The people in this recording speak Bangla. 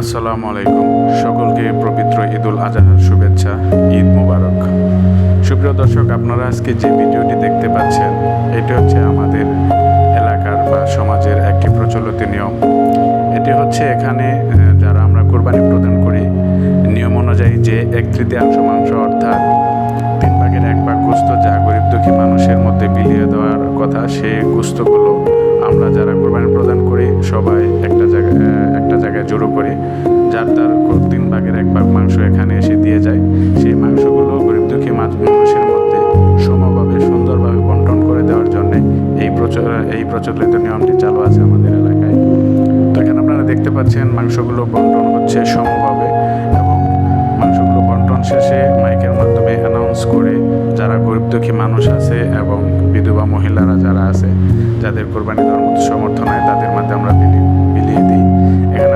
আসসালামু আলাইকুম। সকলকে পবিত্র ঈদুল আজহার শুভেচ্ছা। ঈদ মোবারক। সুপ্রিয় দর্শক, আপনারা আজকে যে ভিডিওটি দেখতে পাচ্ছেন, এটি হচ্ছে আমাদের এলাকার বা সমাজের একটি প্রচলিত নিয়ম। এটি হচ্ছে এখানে যারা আমরা কোরবানি প্রদান করি, নিয়ম অনুযায়ী যে 1/3 মাংস অর্থাৎ 3/1 গোস্ত যা গরিব দুঃখী মানুষের মধ্যে বিলিয়ে দেওয়ার কথা, সেই গোস্তগুলো আমরা যারা কোরবানি প্রদান করি সবাই একটা জায়গায় জড়ো করি, যার তার 3/1 মাংস এখানে এসে দিয়ে যায়। সেই মাংসগুলো গরিব দুঃখী মানুষের মধ্যে সমভাবে সুন্দরভাবে বন্টন করে দেওয়ার জন্য এই প্রচলিত নিয়মটি চালু আছে আমাদের এলাকায়। তো এখানে আপনারা দেখতে পাচ্ছেন মাংসগুলো বন্টন হচ্ছে সমভাবে, এবং মাংসগুলো বন্টন শেষে মাইকের মাধ্যমে অ্যানাউন্স করে যারা গরিব দুঃখী মানুষ আছে এবং বিধবা মহিলারা যারা আছে, যাদের কোরবানি দেওয়ার মতো সমর্থন হয়, তাদের মধ্যে আমরা বিলিয়ে দিই। এখানে